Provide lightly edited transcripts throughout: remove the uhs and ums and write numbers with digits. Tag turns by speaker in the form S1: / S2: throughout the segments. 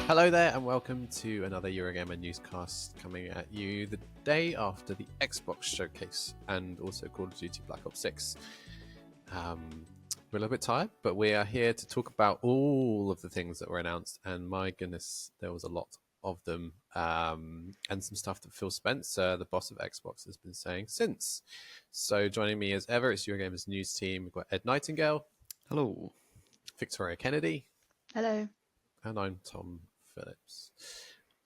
S1: Hello there, and welcome to another Eurogamer Newscast coming at you the day after the Xbox showcase and also Call of Duty Black Ops 6. We're a little bit tired, but we are here to talk about all of the things that were announced, and my goodness, there was a lot of them, and some stuff that Phil Spencer, the boss of Xbox, has been saying since. So joining me as ever, it's Eurogamer's news team. We've got Ed Nightingale.
S2: Hello.
S1: Victoria Kennedy.
S3: Hello.
S1: And I'm Tom Phillips.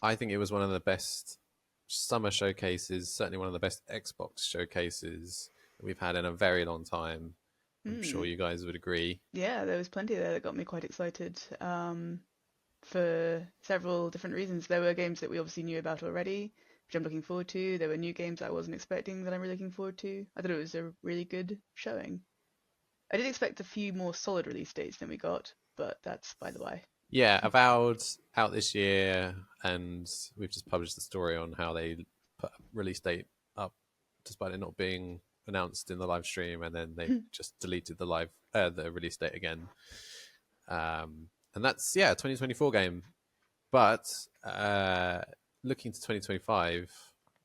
S1: I think it was one of the best summer showcases, certainly one of the best Xbox showcases that we've had in a very long time. I'm sure you guys would agree.
S3: Yeah, there was plenty there that got me quite excited for several different reasons. There were games that we obviously knew about already, which I'm looking forward to. There were new games I wasn't expecting that I'm really looking forward to. I thought it was a really good showing. I did expect a few more solid release dates than we got, but that's by the way.
S1: Yeah, Avowed out this year, and we've just published the story on how they put a release date up despite it not being announced in the live stream, and then they just deleted the release date again. And that's 2024 game. But looking to 2025,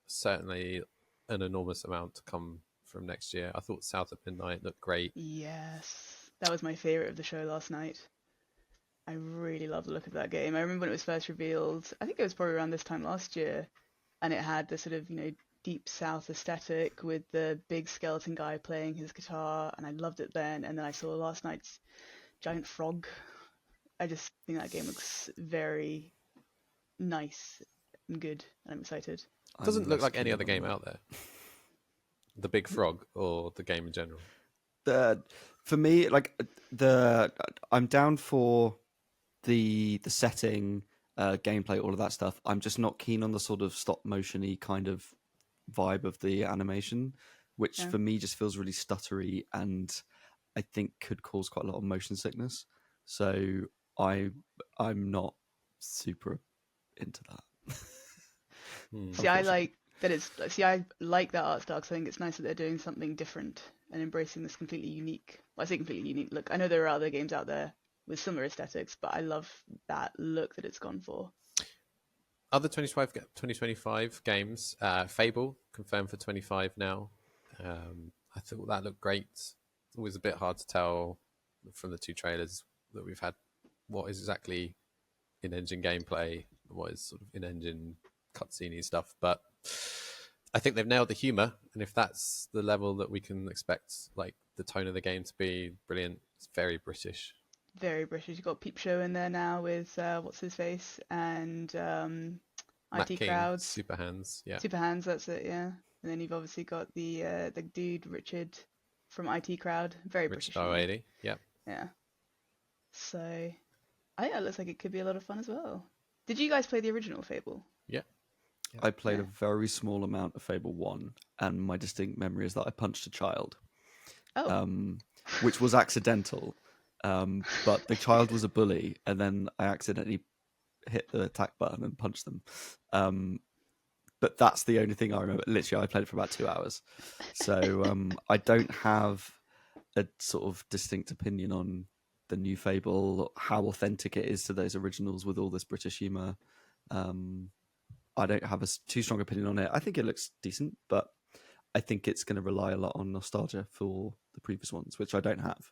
S1: certainly an enormous amount to come from next year. I thought South at Midnight looked great.
S3: Yes, that was my favorite of the show last night. I really love the look of that game. I remember when it was first revealed, I think it was probably around this time last year, and it had the sort of, deep south aesthetic with the big skeleton guy playing his guitar, and I loved it then. And then I saw last night's giant frog. I just think that game looks very nice and good, and I'm excited.
S1: It doesn't look like any other game out there. The big frog or the game in general.
S2: For me, I'm down for the setting, gameplay, all of that stuff. I'm just not keen on the sort of stop motion-y kind of vibe of the animation, which for me just feels really stuttery and I think could cause quite a lot of motion sickness. So I'm not super into that.
S3: I like that art style because I think it's nice that they're doing something different and embracing this completely unique, well, I say completely unique look. I know there are other games out there with similar aesthetics, but I love that look that it's gone for.
S1: Other 2025 games, Fable, confirmed for 25 now. I thought that looked great. It's always a bit hard to tell from the two trailers that we've had what is exactly in-engine gameplay, what is sort of in-engine cutscene stuff, but I think they've nailed the humor, and if that's the level that we can expect, like the tone of the game to be brilliant, it's very British.
S3: Very British. You've got Peep Show in there now with what's his face and IT Crowds,
S1: Super Hands,
S3: Super Hands. That's it, yeah. And then you've obviously got the dude Richard from IT Crowd, very
S1: Richard
S3: British.
S1: R80, yeah.
S3: Yeah. So I think that looks like it could be a lot of fun as well. Did you guys play the original Fable?
S1: Yeah.
S2: I played a very small amount of Fable 1, and my distinct memory is that I punched a child, which was accidental. But the child was a bully, and then I accidentally hit the attack button and punched them. But that's the only thing I remember. Literally, I played it for about 2 hours. So I don't have a sort of distinct opinion on the new Fable, how authentic it is to those originals with all this British humour. I don't have a too strong opinion on it. I think it looks decent, but I think it's going to rely a lot on nostalgia for the previous ones, which I don't have.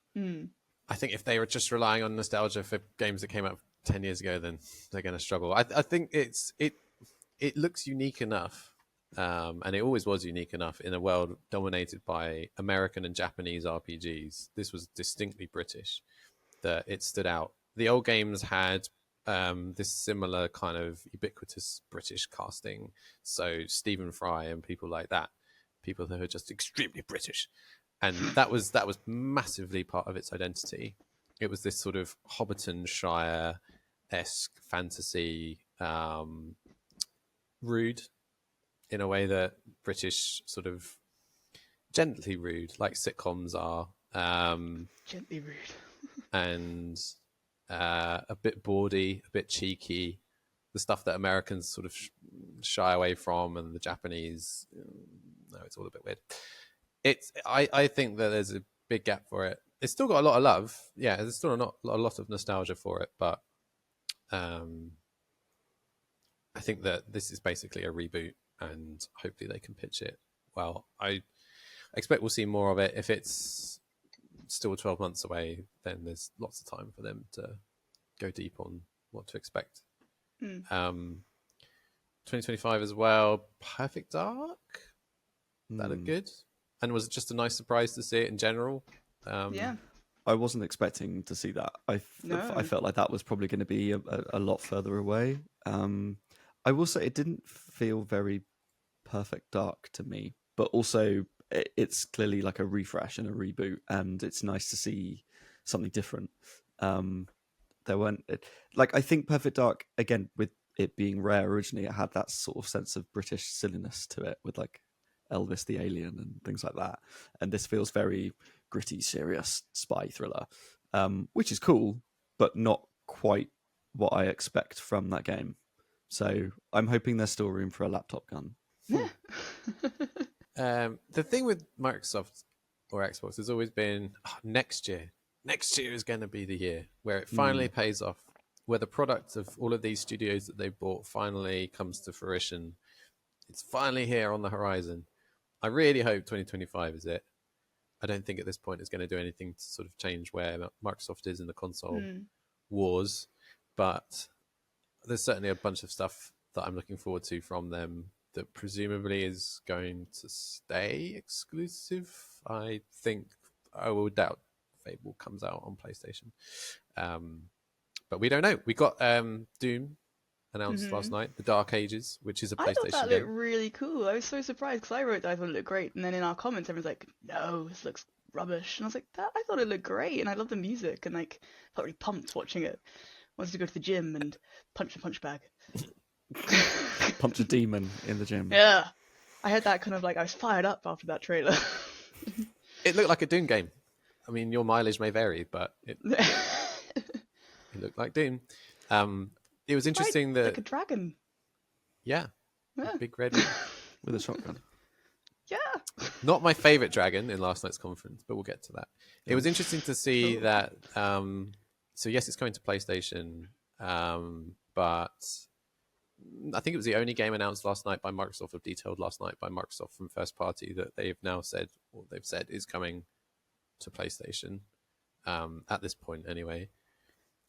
S1: I think if they were just relying on nostalgia for games that came out 10 years ago, then they're going to struggle. I think it looks unique enough, and it always was unique enough in a world dominated by American and Japanese RPGs. This was distinctly British, that it stood out. The old games had this similar kind of ubiquitous British casting. So Stephen Fry and people like that, people who are just extremely British. And that was massively part of its identity. It was this sort of Hobbitonshire-esque fantasy, rude in a way that British sort of gently rude, like sitcoms are.
S3: Gently rude.
S1: And a bit bawdy, a bit cheeky. The stuff that Americans sort of shy away from, and the Japanese, no, it's all a bit weird. I think that there's a big gap for it, it's still got a lot of love. Yeah, there's still not a lot of nostalgia for it, but I think that this is basically a reboot, and hopefully they can pitch it well. I expect we'll see more of it. If it's still 12 months away, then there's lots of time for them to go deep on what to expect. 2025 as well. Perfect Dark. That looked good, and was it just a nice surprise to see it in general?
S3: Yeah.
S2: I wasn't expecting to see that. I felt like that was probably going to be a lot further away. I will say it didn't feel very Perfect Dark to me, but also it's clearly like a refresh and a reboot, and it's nice to see something different. There weren't like, I think Perfect Dark, again, with it being Rare originally, it had that sort of sense of British silliness to it with like Elvis the Alien and things like that. And this feels very gritty, serious spy thriller, which is cool, but not quite what I expect from that game. So I'm hoping there's still room for a laptop gun.
S3: Yeah.
S1: The thing with Microsoft or Xbox has always been next year. Next year is going to be the year where it finally pays off, where the product of all of these studios that they bought finally comes to fruition. It's finally here on the horizon. I really hope 2025 is it. I don't think at this point it's going to do anything to sort of change where Microsoft is in the console wars, but there's certainly a bunch of stuff that I'm looking forward to from them that presumably is going to stay exclusive. I think I will doubt Fable comes out on PlayStation. But we don't know. We got Doom announced last night, The Dark Ages, which is a PlayStation
S3: I thought that
S1: game.
S3: looked really cool. I was so surprised because I wrote that I thought it looked great, and then in our comments everyone's like, "No, this looks rubbish," and I was like, "I thought it looked great, and I love the music, and like, felt really pumped watching it. Wanted to go to the gym and punch a punch bag."
S2: Punch a demon in the gym.
S3: Yeah, I had that kind of like, I was fired up after that trailer.
S1: It looked like a Doom game. I mean, your mileage may vary, but it looked like Doom. It was interesting that
S3: like a dragon.
S1: Yeah.
S3: Yeah.
S1: A big red.
S2: With a shotgun.
S3: Yeah.
S1: Not my favorite dragon in last night's conference, but we'll get to that. It was interesting to see that. So yes, it's coming to PlayStation, but I think it was the only game announced last night by Microsoft, or detailed last night by Microsoft from first party, that they've now said, or they've said is coming to PlayStation at this point anyway.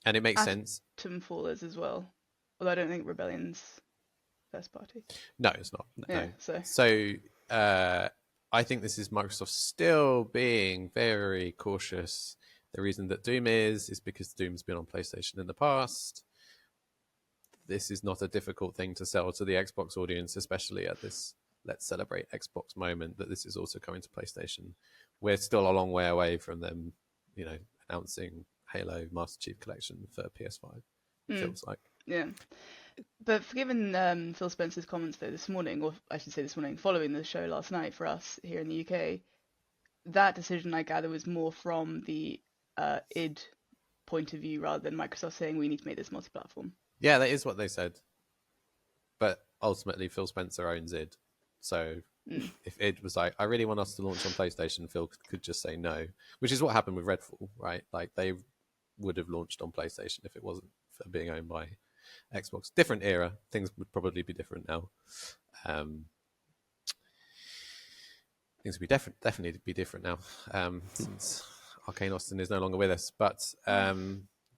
S1: And it makes sense.
S3: Tomfall is as well. Although I don't think Rebellion's first party.
S1: No, it's not.
S3: Yeah,
S1: no. So I think this is Microsoft still being very cautious. The reason that Doom is because Doom's been on PlayStation in the past. This is not a difficult thing to sell to the Xbox audience, especially at this let's celebrate Xbox moment, that this is also coming to PlayStation. We're still a long way away from them, announcing Halo Master Chief Collection for PS5. It feels like.
S3: Yeah. But given Phil Spencer's comments though this morning, or I should say this morning, following the show last night for us here in the UK, that decision I gather was more from the id point of view rather than Microsoft saying we need to make this multi-platform.
S1: Yeah, that is what they said. But ultimately, Phil Spencer owns id. So if id was like, I really want us to launch on PlayStation, Phil could just say no, which is what happened with Redfall, right? Like they would have launched on PlayStation if it wasn't for being owned by Xbox. Different era. Things would probably be different now. Things would be definitely be different now since Arcane Austin is no longer with us. But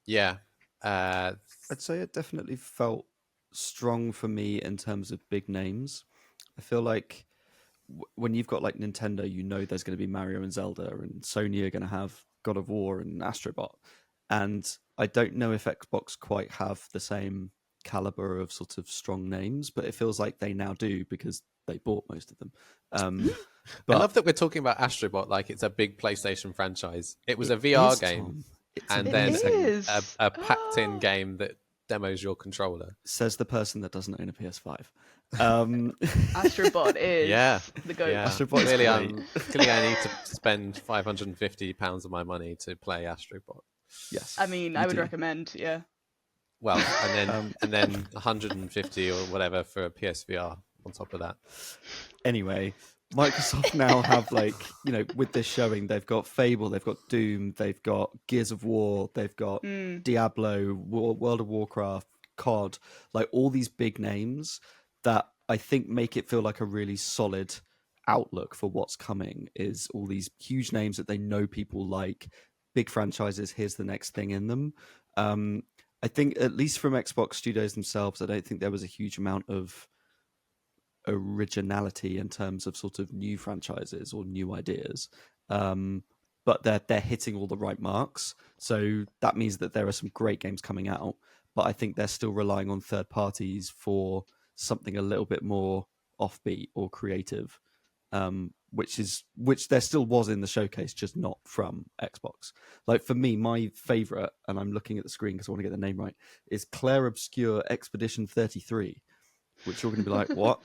S1: yeah.
S2: I'd say it definitely felt strong for me in terms of big names. I feel like when you've got like Nintendo, there's going to be Mario and Zelda, and Sony are going to have God of War and Astrobot. And I don't know if Xbox quite have the same caliber of sort of strong names, but it feels like they now do because they bought most of them.
S1: But I love that we're talking about Astrobot like it's a big PlayStation franchise. It was a VR game, and then a packed-in game that demos your controller.
S2: Says the person that doesn't own a PS5.
S3: Astrobot is the go.
S1: Yeah. Clearly, I need to spend £550 of my money to play Astrobot.
S2: Yes,
S3: I mean, I would recommend, yeah.
S1: Well, and then 150 or whatever for a PSVR on top of that.
S2: Anyway, Microsoft now have, like, you know, with this showing, they've got Fable, they've got Doom, they've got Gears of War, they've got Diablo, World of Warcraft, COD, like all these big names that I think make it feel like a really solid outlook for what's coming. Is all these huge names that they know people like, big franchises. Here's the next thing in them. I think, at least from Xbox Studios themselves, I don't think there was a huge amount of originality in terms of sort of new franchises or new ideas. But they're hitting all the right marks. So that means that there are some great games coming out, but I think they're still relying on third parties for something a little bit more offbeat or creative, which there still was in the showcase, just not from Xbox. Like, for me, my favorite, and I'm looking at the screen because I want to get the name right, is Claire Obscure Expedition 33, which you're going to be like, what?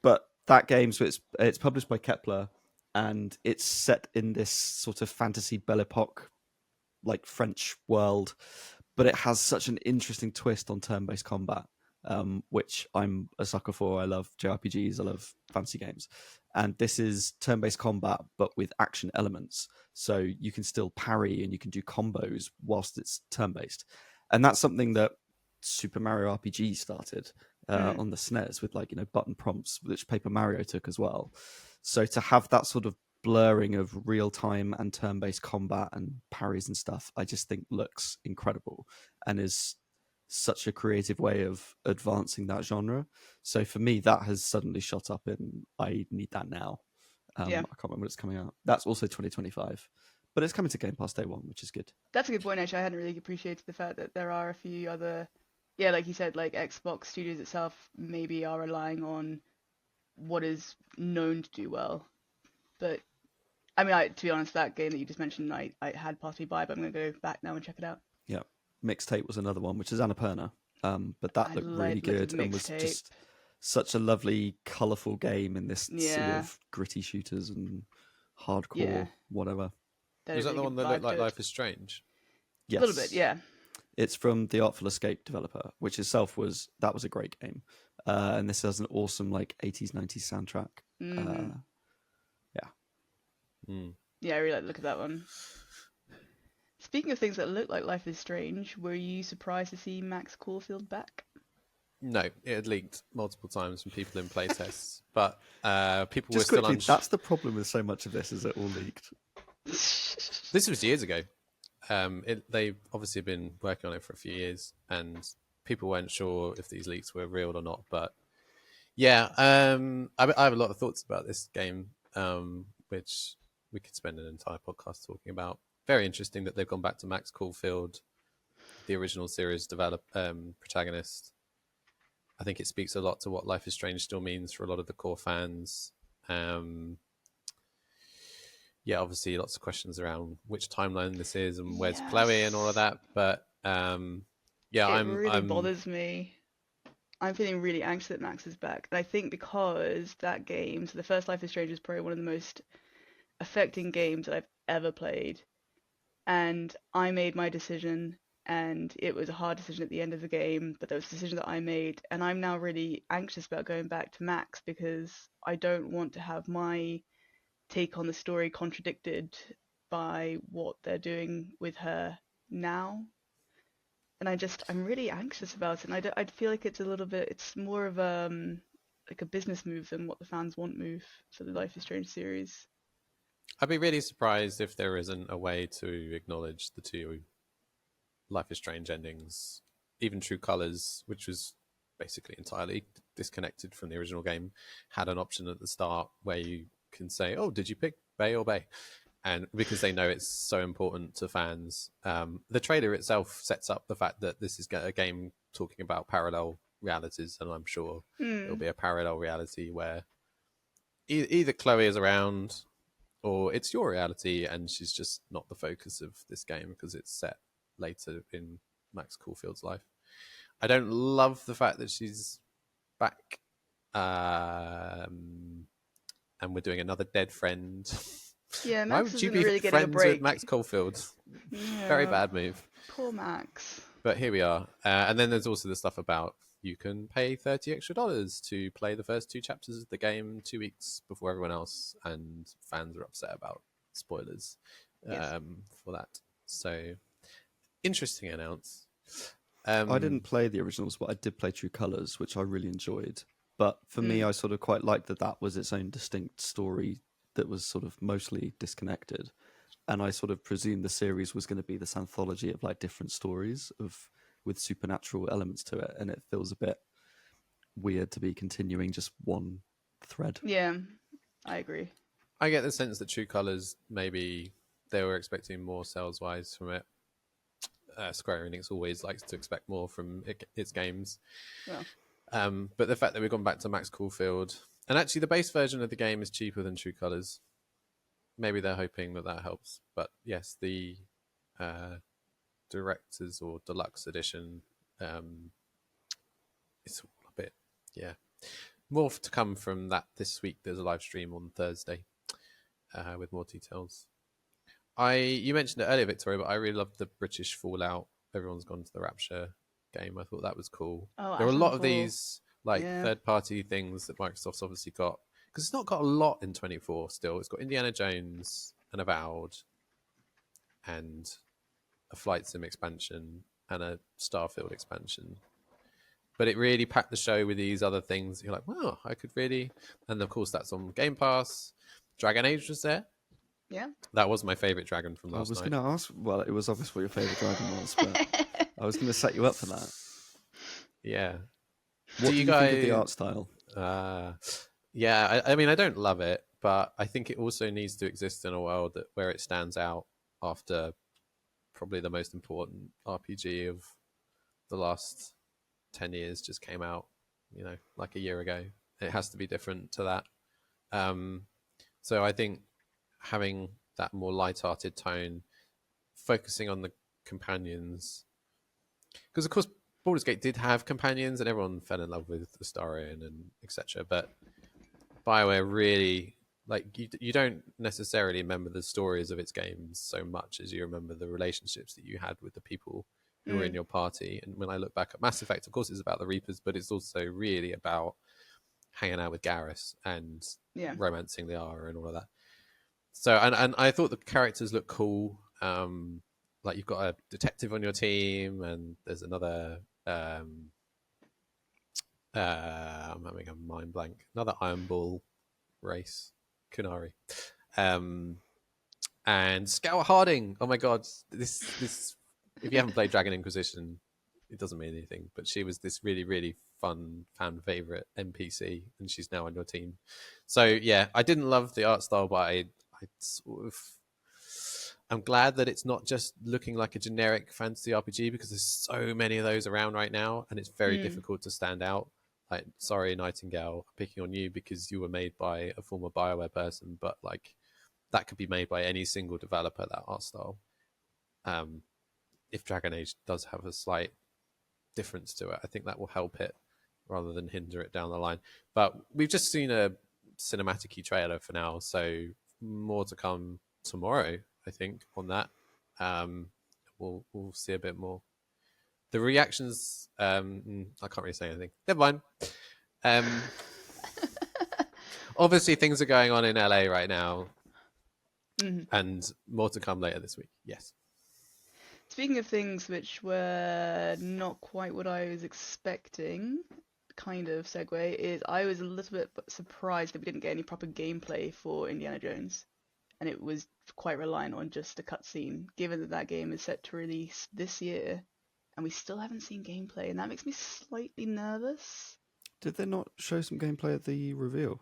S2: But that game, so it's published by Kepler, and it's set in this sort of fantasy Belle Epoque, like French world, but it has such an interesting twist on turn-based combat, which I'm a sucker for. I love JRPGs, I love fantasy games, and this is turn-based combat but with action elements, so you can still parry and you can do combos whilst it's turn-based, and that's something that Super Mario RPG started on the SNES with, like, you know, button prompts, which Paper Mario took as well. So to have that sort of blurring of real time and turn-based combat and parries and stuff, I just think looks incredible and is such a creative way of advancing that genre. So for me, that has suddenly shot up in, I need that now. I can't remember when it's coming out. That's also 2025, but it's coming to Game Pass day one, which is good.
S3: That's a good point, actually. I hadn't really appreciated the fact that there are a few other, yeah, like you said, like Xbox Studios itself maybe are relying on what is known to do well. But I mean, to be honest, that game that you just mentioned, I had passed me by, but I'm going to go back now and check it out.
S2: Yeah. Mixtape was another one, which is Annapurna. But that looked really good and was just such a lovely, colourful game in this sort of gritty shooters and hardcore whatever.
S1: Was that the one that looked like Life is Strange?
S2: Yes.
S3: A little bit, yeah.
S2: It's from the Artful Escape developer, which itself was a great game. And this has an awesome, like, 80s, 90s soundtrack.
S3: Yeah, I really like the look of that one. Speaking of things that look like Life is Strange, were you surprised to see Max Caulfield back?
S1: No, it had leaked multiple times from people in playtests, but people
S2: Just
S1: were
S2: quickly,
S1: still
S2: that's the problem with so much of this, is it all leaked.
S1: This was years ago. They've obviously been working on it for a few years, and people weren't sure if these leaks were real or not. But yeah, I have a lot of thoughts about this game, which we could spend an entire podcast talking about. Very interesting that they've gone back to Max Caulfield, the original series protagonist. I think it speaks a lot to what Life is Strange still means for a lot of the core fans. Yeah, obviously lots of questions around which timeline this is and where's Chloe and all of that. But yeah,
S3: it really bothers me. I'm feeling really anxious that Max is back. And I think because that game, so the first Life is Strange, was probably one of the most affecting games that I've ever played. And I made my decision, and it was a hard decision at the end of the game, but there was a decision that I made, and I'm now really anxious about going back to Max because I don't want to have my take on the story contradicted by what they're doing with her now. And I'm really anxious about it, and I feel like it's more of like a business move than what the fans want move for the Life is Strange series.
S1: I'd be really surprised if there isn't a way to acknowledge the two Life is Strange endings. Even True Colors, which was basically entirely disconnected from the original game, had an option at the start where you can say, oh, did you pick Bay or Bay? And because they know it's so important to fans. The trailer itself sets up the fact that this is a game talking about parallel realities, and I'm sure there'll be a parallel reality where either Chloe is around or it's your reality and she's just not the focus of this game because it's set later in Max Caulfield's life. I don't love the fact that she's back, and we're doing another dead friend.
S3: Yeah,
S1: Why
S3: Max
S1: would you
S3: isn't
S1: be
S3: really getting a
S1: friends
S3: break.
S1: with Max Caulfield?
S3: Yeah,
S1: Very bad move.
S3: poor Max.
S1: But here we are. And then there's also the stuff about you can pay $30 extra to play the first 2 chapters of the game 2 weeks before everyone else, and fans are upset about spoilers
S3: Yes.
S1: for that. So interesting announce.
S2: I didn't play the originals, but I did play True Colors, which I really enjoyed. But for me, I sort of quite liked that was its own distinct story that was sort of mostly disconnected. And I sort of presumed the series was going to be this anthology of like different stories with supernatural elements to it. And it feels a bit weird to be continuing just one thread.
S3: Yeah, I agree.
S1: I get the sense that True Colors, maybe they were expecting more sales-wise from it. Square Enix always likes to expect more from its games.
S3: Yeah.
S1: But the fact that we've gone back to Max Caulfield, and actually the base version of the game is cheaper than True Colors. Maybe they're hoping that helps. But yes, the Directors or Deluxe Edition, it's all a bit, yeah. More to come from that this week. There's a live stream on Thursday with more details. You mentioned it earlier, Victoria, but I really loved the British Fallout. Everyone's gone to the Rapture game. I thought that was cool.
S3: Oh,
S1: there were a lot of
S3: Atomfall.
S1: these third-party things that Microsoft's obviously got, because it's not got a lot in 24 still. It's got Indiana Jones and Avowed and a Flight Sim expansion and a Starfield expansion. But it really packed the show with these other things. You're like, wow, I could really... And of course, that's on Game Pass. Dragon Age was there.
S3: Yeah.
S1: That was my favourite dragon from last night.
S2: I was going to ask, well, it was obvious what your favourite dragon was, but I was going to set you up for that.
S1: Yeah.
S2: What do you think of the art style?
S1: Yeah, I mean, I don't love it, but I think it also needs to exist in a world where it stands out after probably the most important RPG of the last 10 years just came out, like a year ago. It has to be different to that. So I think having that more light-hearted tone, focusing on the companions, because of course Baldur's Gate did have companions and everyone fell in love with Astarion and etc. But BioWare really, like, you don't necessarily remember the stories of its games so much as you remember the relationships that you had with the people who were in your party. And when I look back at Mass Effect, of course, it's about the Reapers, but it's also really about hanging out with Garrus and romancing Liara and all of that. So, and I thought the characters look cool. Like, you've got a detective on your team, and there's another. I'm having a mind blank. Another Iron Ball race, Kunari, and Scout Harding. Oh my god, this. If you haven't played Dragon Inquisition, it doesn't mean anything. But she was this really, really fun fan favorite NPC, and she's now on your team. So yeah, I didn't love the art style, but I sort of, I'm glad that it's not just looking like a generic fantasy RPG, because there's so many of those around right now, and it's very difficult to stand out. Like, sorry, Nightingale, I'm picking on you because you were made by a former BioWare person, but like, that could be made by any single developer, that art style. If Dragon Age does have a slight difference to it, I think that will help it rather than hinder it down the line. But we've just seen a cinematic-y trailer for now, so more to come tomorrow, I think, on that. We'll see a bit more. The reactions, I can't really say anything. Never mind. Obviously, things are going on in LA right now, and more to come later this week. Yes.
S3: Speaking of things which were not quite what I was expecting, kind of segue, is I was a little bit surprised that we didn't get any proper gameplay for Indiana Jones. And it was quite reliant on just a cutscene, given that that game is set to release this year, and we still haven't seen gameplay, and that makes me slightly nervous.
S2: Did they not show some gameplay at the reveal?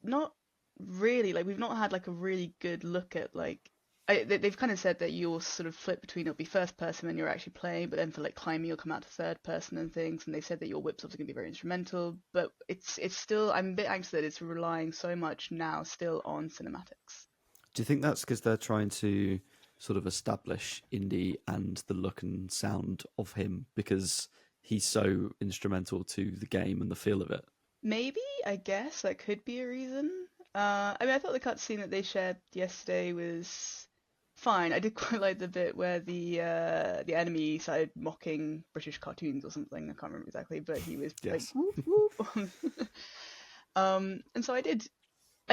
S3: Not really. Like, we've not had like a really good look at like. They've kind of said that you'll sort of flip between, it'll be first person when you're actually playing, but then for like climbing you'll come out to third person and things, and they said that your whip's obviously going to be very instrumental, but it's still, I'm a bit anxious that it's relying so much now still on cinematics.
S2: Do you think that's because they're trying to sort of establish Indy and the look and sound of him because he's so instrumental to the game and the feel of it?
S3: Maybe, I guess that could be a reason. I mean, I thought the cutscene that they shared yesterday was fine. I did quite like the bit where the enemy started mocking British cartoons or something. I can't remember exactly, but he was like,
S2: Yes.
S3: whoop whoop. And so I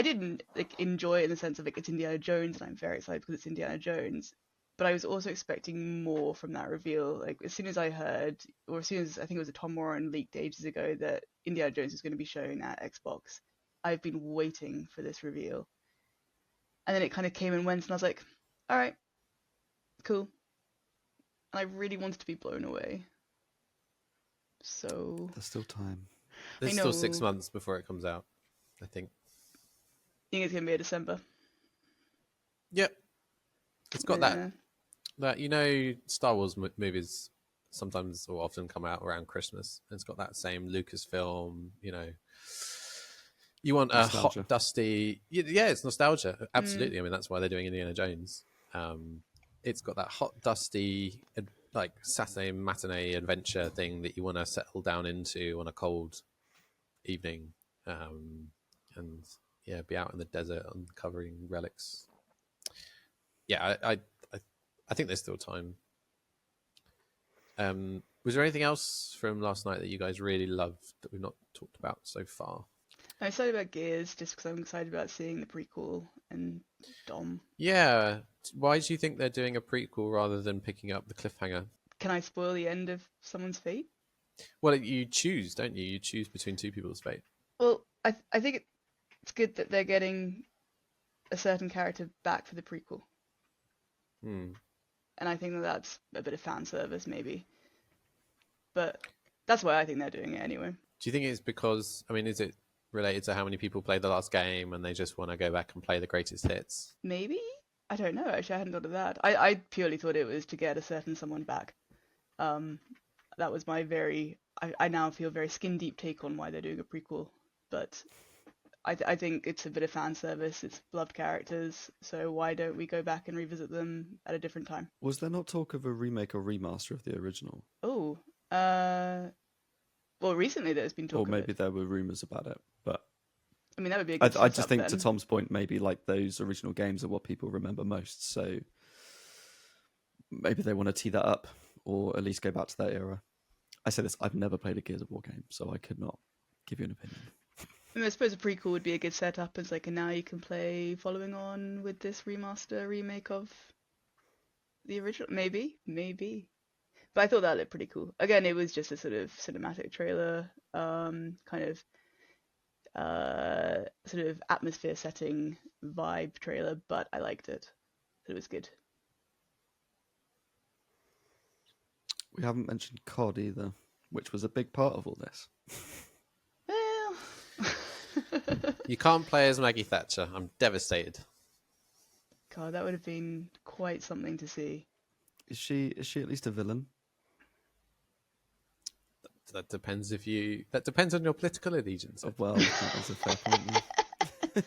S3: didn't like enjoy it in the sense of like it's Indiana Jones, and I'm very excited because it's Indiana Jones. But I was also expecting more from that reveal. Like as soon as I heard, or as soon as I think it was a Tom Warren leaked ages ago that Indiana Jones was going to be shown at Xbox, I've been waiting for this reveal. And then it kind of came and went, and I was like, all right, cool. And I really wanted to be blown away. So
S2: There's still time.
S1: There's
S3: I
S1: still 6
S3: know.
S1: months before it comes out, I think.
S3: I think it's going to be a December.
S1: Yep. It's got
S3: Yeah.
S1: that Star Wars movies sometimes or often come out around Christmas. It's got that same Lucasfilm, you want a
S2: Nostalgia.
S1: hot, dusty. Yeah, it's nostalgia. Absolutely. I mean, that's why they're doing Indiana Jones. It's got that hot, dusty, like Saturday matinee adventure thing that you want to settle down into on a cold evening, and yeah, be out in the desert uncovering relics. Yeah, I think there's still time. Was there anything else from last night that you guys really loved that we've not talked about so far?
S3: I'm excited about Gears just because I'm excited about seeing the prequel and Dom.
S1: Yeah. Why do you think they're doing a prequel rather than picking up the cliffhanger?
S3: Can I spoil the end of someone's fate?
S1: Well, you choose, don't you? You choose between two people's fate.
S3: Well, I think it's good that they're getting a certain character back for the prequel.
S1: Hmm.
S3: And I think that that's a bit of fan service, maybe. But that's why I think they're doing it anyway.
S1: Do you think it's because, is it related to how many people played the last game and they just want to go back and play the greatest hits?
S3: Maybe? I don't know. Actually, I hadn't thought of that. I purely thought it was to get a certain someone back. That was my I now feel very skin deep take on why they're doing a prequel. But I think it's a bit of fan service. It's beloved characters, so why don't we go back and revisit them at a different time?
S2: Was there not talk of a remake or remaster of the original?
S3: Oh, well, recently there's been talk
S2: Or
S3: of
S2: maybe
S3: it.
S2: there were rumours about it. But
S3: I mean, that would be a good
S2: I just
S3: setup
S2: think,
S3: then.
S2: to Tom's point, maybe like those original games are what people remember most. So maybe they want to tee that up, or at least go back to that era. I say this, I've never played a Gears of War game, so I could not give you an opinion.
S3: I mean, I suppose a prequel would be a good setup as like, and now you can play following on with this remaster remake of the original. Maybe. But I thought that looked pretty cool. Again, it was just a sort of cinematic trailer, sort of atmosphere setting vibe trailer, but I liked it. It was good.
S2: We haven't mentioned COD either, which was a big part of all this.
S3: Well,
S1: You can't play as Maggie Thatcher. I'm devastated.
S3: God, that would have been quite something to see.
S2: Is she at least a villain?
S1: That depends that depends on your political allegiance.
S2: Oh, well, that is a fair point. Yeah.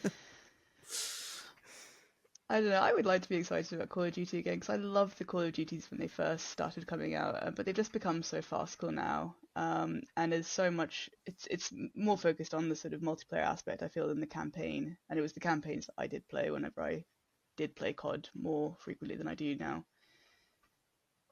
S3: I don't know. I would like to be excited about Call of Duty again because I loved the Call of Duties when they first started coming out, but they've just become so farcical now. And there's so much. It's more focused on the sort of multiplayer aspect, I feel, than the campaign. And it was the campaigns that I did play whenever I did play COD more frequently than I do now.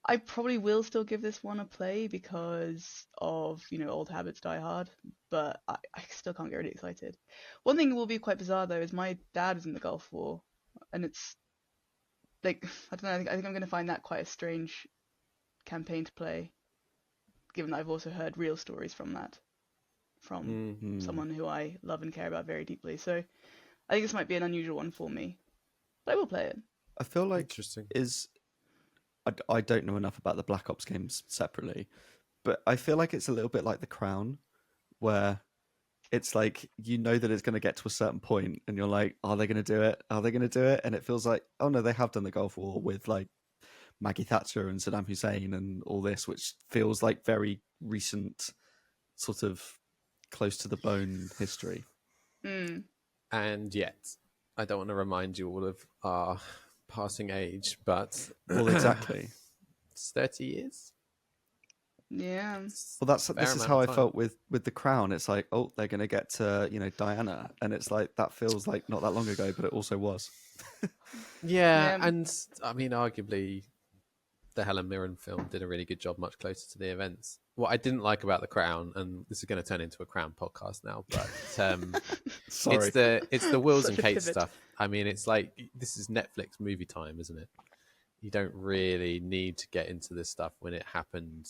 S3: I probably will still give this one a play because of, old habits die hard, but I still can't get really excited. One thing that will be quite bizarre though is my dad is in the Gulf War, and it's like, I don't know, I think I'm going to find that quite a strange campaign to play, given that I've also heard real stories from that, from someone who I love and care about very deeply. So I think this might be an unusual one for me, but I will play it.
S2: I feel like
S1: Interesting.
S2: I don't know enough about the Black Ops games separately, but I feel like it's a little bit like The Crown, where it's like, that it's going to get to a certain point and you're like, are they going to do it? Are they going to do it? And it feels like, oh no, they have done the Gulf War with like Maggie Thatcher and Saddam Hussein and all this, which feels like very recent, sort of close to the bone history.
S1: And yet, I don't want to remind you all of our passing age, but
S2: Well, exactly.
S1: It's 30 years.
S3: Yeah.
S2: Well, this is how I felt with The Crown. It's like, oh, they're going to get to Diana, and it's like that feels like not that long ago, but it also was.
S1: Yeah,
S3: Yeah.
S1: and I mean, arguably, the Helen Mirren film did a really good job much closer to the events. What I didn't like about The Crown, and this is going to turn into a Crown podcast now, but
S2: Sorry.
S1: it's the Wills
S3: Such
S1: and
S3: a
S1: Kate
S3: pivot.
S1: stuff. I mean, it's like this is Netflix movie time, isn't it? You don't really need to get into this stuff when it happened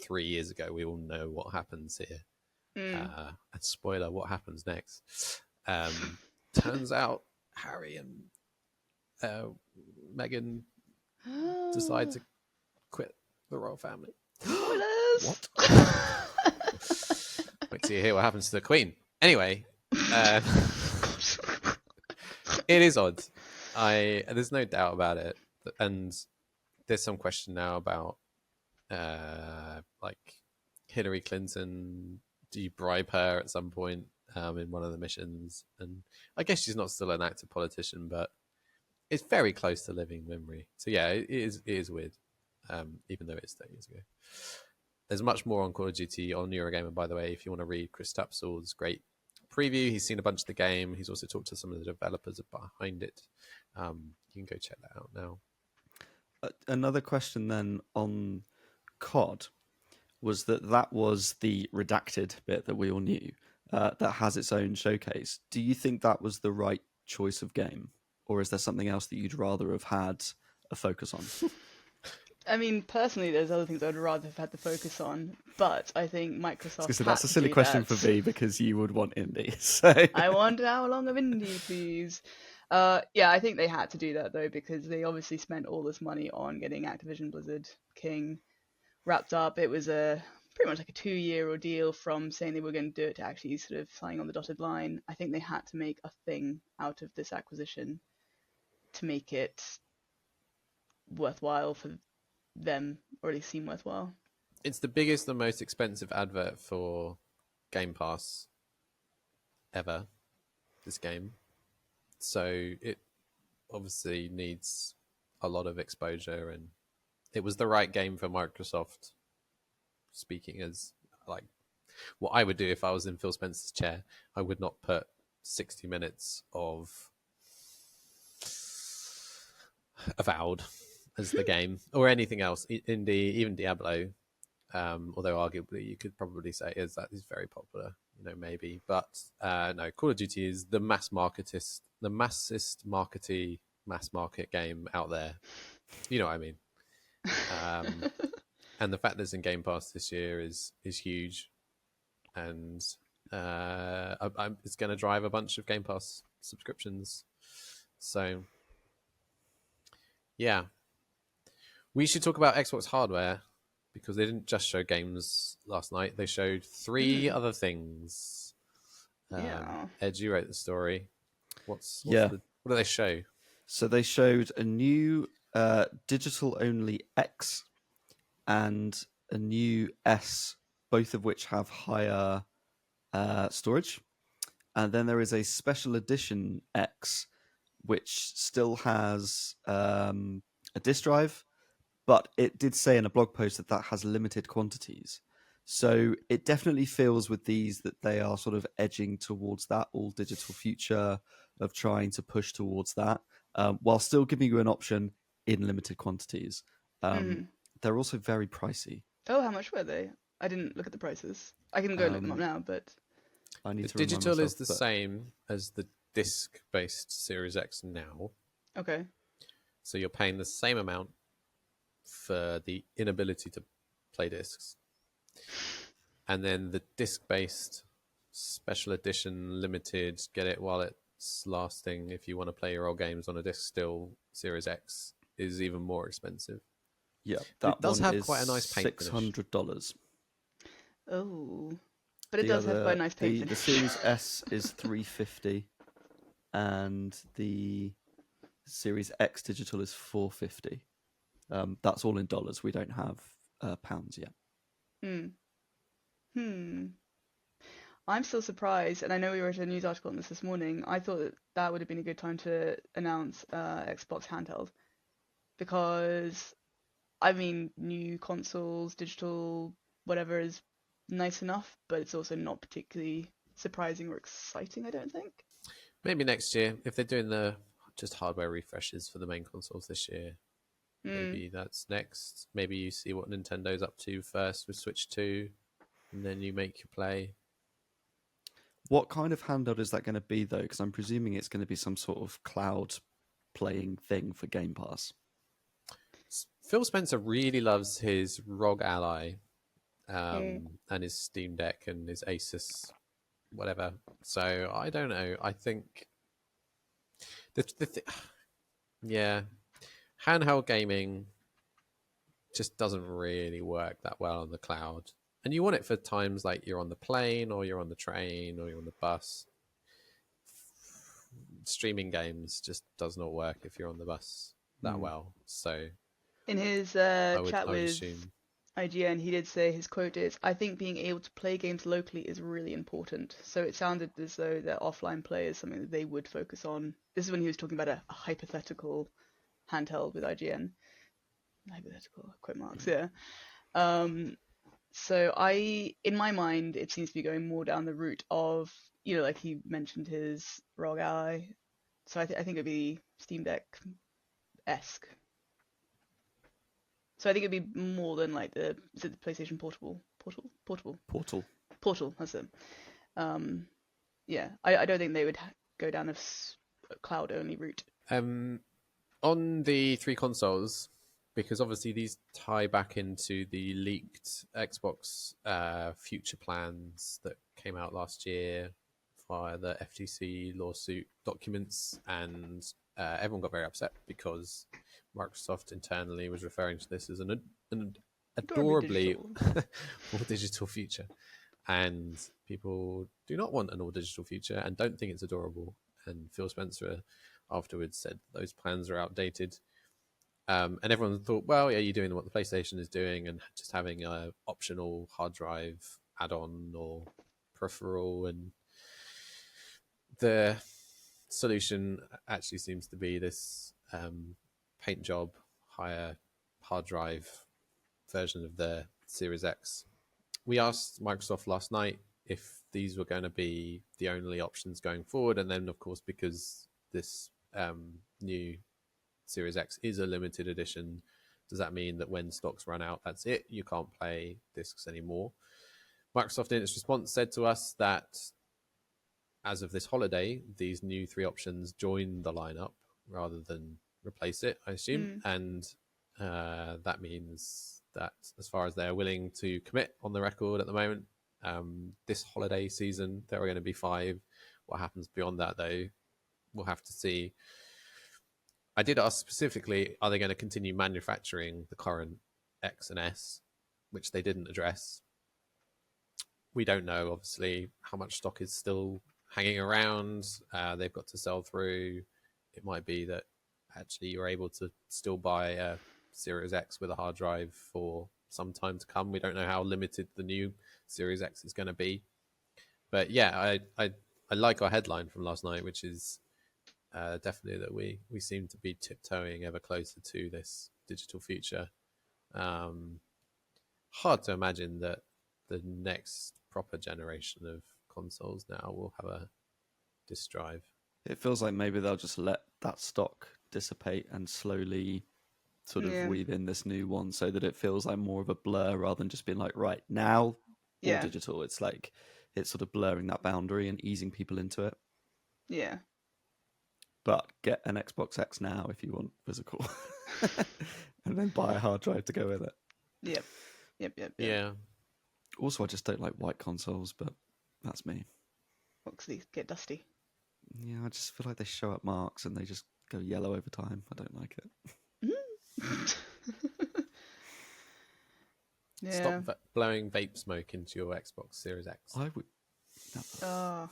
S1: 3 years ago. We all know what happens here. And spoiler, what happens next? Turns out Harry and Meghan decide to quit the royal family.
S3: Spoilers.
S1: Wait till you hear what happens to the Queen. Anyway, it is odd. There's no doubt about it, and there's some question now about like Hillary Clinton. Do you bribe her at some point in one of the missions? And I guess she's not still an active politician, but it's very close to living memory. So yeah, it is weird, even though it's 30 years ago. There's much more on Call of Duty on Eurogamer, by the way, if you want to read Chris Tapsall's great preview. He's seen a bunch of the game. He's also talked to some of the developers behind it. You can go check that out now.
S2: Another question then on COD was that was the redacted bit that we all knew that has its own showcase. Do you think that was the right choice of game? Or is there something else that you'd rather have had a focus on?
S3: I mean, personally, there's other things I'd rather have had the focus on, but I think Microsoft.
S2: So
S3: had
S2: that's a
S3: to
S2: silly
S3: do
S2: question
S3: that.
S2: for me because you would want Indy. So
S3: I want how long of Indy, please. Yeah, I think they had to do that though because they obviously spent all this money on getting Activision Blizzard King wrapped up. It was pretty much like a 2-year ordeal from saying they were going to do it to actually sort of signing on the dotted line. I think they had to make a thing out of this acquisition to make it worthwhile for them, or at least seem worthwhile.
S1: It's the biggest and most expensive advert for Game Pass ever, this game. So it obviously needs a lot of exposure, and it was the right game for Microsoft. Speaking as like what I would do if I was in Phil Spencer's chair, I would not put 60 minutes of Avowed as the game or anything else. Indy, even Diablo, although arguably you could probably say is very popular, maybe. But no, Call of Duty is the mass market game out there. You know what I mean? And the fact that it's in Game Pass this year is huge, and it's going to drive a bunch of Game Pass subscriptions. So yeah, we should talk about Xbox hardware because they didn't just show games last night. They showed 3 other things.
S3: Yeah.
S1: Ed, you wrote the story. What do they show?
S2: So they showed a new digital-only X and a new S, both of which have higher storage. And then there is a special edition X, which still has a disk drive, but it did say in a blog post that has limited quantities. So it definitely feels with these that they are sort of edging towards that all digital future of trying to push towards that, while still giving you an option in limited quantities. They're also very pricey.
S3: Oh, how much were they? I didn't look at the prices. I can go look them up now, but
S2: I need
S1: The
S2: to remind
S1: digital
S2: myself,
S1: is the same as the disc-based Series X now.
S3: okay.
S1: So you're paying the same amount for the inability to play discs. And then the disc-based special edition limited, get it while it's lasting if you want to play your old games on a disc still, Series X is even more expensive.
S2: Yeah,
S1: it does have quite a nice paint
S2: $600.
S3: Oh, but it does have quite a nice paint finish.
S2: The Series S is $350, and the Series X digital is $450. That's all in dollars. We don't have pounds yet.
S3: I'm still surprised, and I know we wrote a news article on this morning. I thought that would have been a good time to announce Xbox handheld, because I mean, new consoles, digital, whatever is nice enough, but it's also not particularly surprising or exciting, I don't think.
S1: Maybe next year, if they're doing the just hardware refreshes for the main consoles this year. Maybe that's next. Maybe you see what Nintendo's up to first with Switch 2, and then you make your play.
S2: What kind of handheld is that going to be, though? Because I'm presuming it's going to be some sort of cloud playing thing for Game Pass.
S1: Phil Spencer really loves his ROG Ally and his Steam Deck and his Asus, whatever. So I don't know. I think yeah, handheld gaming just doesn't really work that well on the cloud. And you want it for times like you're on the plane or you're on the train or you're on the bus. Streaming games just does not work if you're on the bus that well. So
S3: in his
S1: I would
S3: chat with
S1: assume.
S3: IGN, he did say his quote is, "I think being able to play games locally is really important." So it sounded as though that offline play is something that they would focus on. This is when he was talking about a hypothetical handheld with IGN. Hypothetical, quote marks, yeah. So in my mind, it seems to be going more down the route of, like he mentioned his ROG Ally. So I think it'd be Steam Deck-esque. So I think it'd be more than like is it the PlayStation Portal, that's it. Yeah, I don't think they would go down a cloud-only route.
S1: On the 3 consoles, because obviously these tie back into the leaked Xbox future plans that came out last year via the FTC lawsuit documents, and everyone got very upset because Microsoft internally was referring to this as an adorably all digital future, and people do not want an all digital future and don't think it's adorable. And Phil Spencer afterwards said those plans are outdated. And everyone thought, well, yeah, you're doing what the PlayStation is doing and just having a optional hard drive add-on or peripheral. And the solution actually seems to be this paint job, higher hard drive version of the Series X. We asked Microsoft last night if these were going to be the only options going forward. And then, of course, because this new Series X is a limited edition, does that mean that when stocks run out, that's it? You can't play discs anymore? Microsoft, in its response, said to us that as of this holiday, these new 3 options join the lineup rather than replace it, I assume. And that means that as far as they're willing to commit on the record at the moment, this holiday season, there are going to be 5. What happens beyond that, though, we'll have to see. I did ask specifically, are they going to continue manufacturing the current X and S, which they didn't address. We don't know, obviously, how much stock is still hanging around. They've got to sell through. It might be that actually you're able to still buy a Series X with a hard drive for some time to come. We don't know how limited the new Series X is going to be. But yeah, I like our headline from last night, which is definitely that we seem to be tiptoeing ever closer to this digital future. Hard to imagine that the next proper generation of consoles now will have a disk drive.
S2: It feels like maybe they'll just let that stock dissipate and slowly sort of weave in this new one so that it feels like more of a blur rather than just being like, right, now all digital. It's like it's sort of blurring that boundary and easing people into it.
S3: Yeah.
S2: But get an Xbox X now if you want physical. And then buy a hard drive to go with it.
S3: Yep.
S1: Yeah.
S2: Also, I just don't like white consoles, but that's me.
S3: Because they get dusty.
S2: Yeah, I just feel like they show up marks and they just go yellow over time. I don't like it.
S3: Yeah.
S1: Stop blowing vape smoke into your Xbox Series X.
S2: I would.
S3: Oh.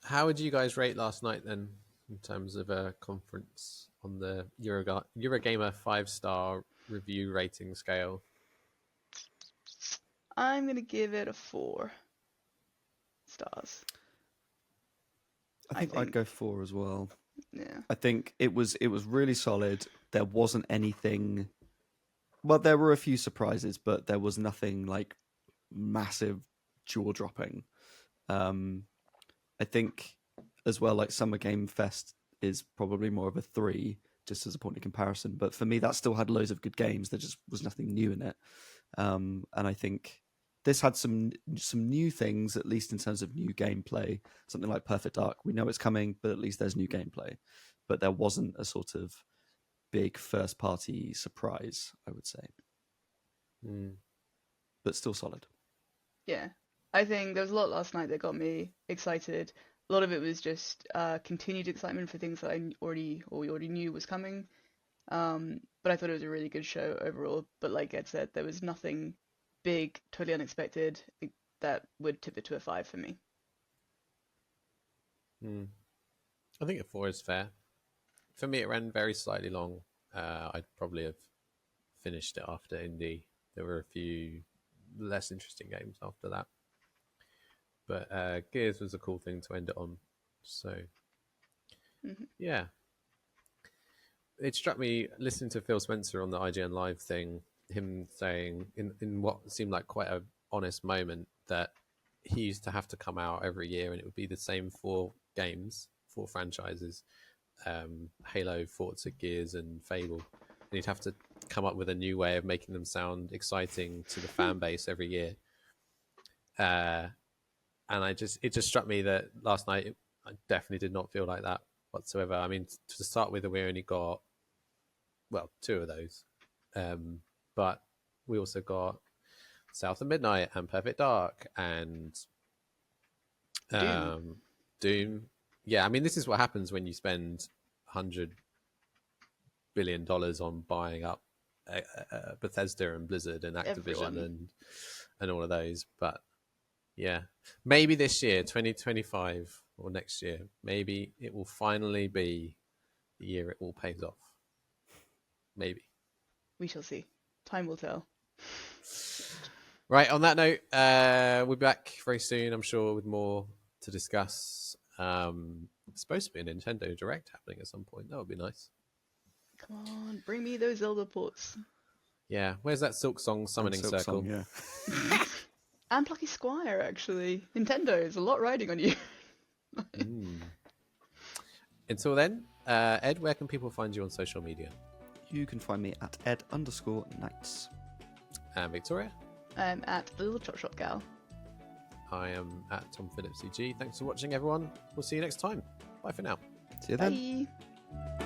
S1: How would you guys rate last night then, in terms of a conference on the Eurogamer 5-star review rating scale?
S3: I'm gonna give it a 4 stars.
S2: I think I'd go 4 as well.
S3: Yeah.
S2: I think it was really solid. There wasn't anything. Well, there were a few surprises, but there was nothing like massive jaw dropping. I think as well, like Summer Game Fest is probably more of a 3, just as a point of comparison. But for me, that still had loads of good games. There just was nothing new in it. And I think this had some new things, at least in terms of new gameplay. Something like Perfect Dark. We know it's coming, but at least there's new gameplay. But there wasn't a sort of big first-party surprise, I would say. But still solid.
S3: Yeah. I think there was a lot last night that got me excited. A lot of it was just continued excitement for things that we already knew was coming. But I thought it was a really good show overall. But like Ed said, there was nothing big, totally unexpected that would tip it to a 5 for me.
S1: I think a 4 is fair. For me, it ran very slightly long. I'd probably have finished it after Indy. There were a few less interesting games after that. But Gears was a cool thing to end it on. So, yeah. It struck me, listening to Phil Spencer on the IGN Live thing, him saying, in what seemed like quite an honest moment, that he used to have to come out every year and it would be the same 4 games, 4 franchises, Halo, Forza, Gears, and Fable. And he'd have to come up with a new way of making them sound exciting to the fan base every year. And it just struck me that last night I definitely did not feel like that whatsoever. I mean, to start with, we only got 2 of those, but we also got South of Midnight and Perfect Dark and Doom. Yeah, I mean, this is what happens when you spend $100 billion on buying up Bethesda and Blizzard and Activision and all of those. But yeah, maybe this year, 2025 or next year, maybe it will finally be the year it all pays off. Maybe.
S3: We shall see. Time will tell.
S1: Right, on that note, we'll be back very soon, I'm sure, with more to discuss. It's supposed to be a Nintendo Direct happening at some point. That would be nice.
S3: Come on, bring me those Zelda ports.
S1: Yeah, where's that Silk Song summoning
S2: Silk
S1: circle?
S2: Song, yeah.
S3: And Plucky Squire, actually. Nintendo, there's a lot riding on you.
S1: Until then, Ed, where can people find you on social media?
S2: You can find me at ed_nights.
S1: And Victoria?
S3: I'm at the Little Chop Shop Gal.
S1: I am at Tom Phillips CG. Thanks for watching, everyone. We'll see you next time. Bye for now.
S2: See you then.
S3: Bye.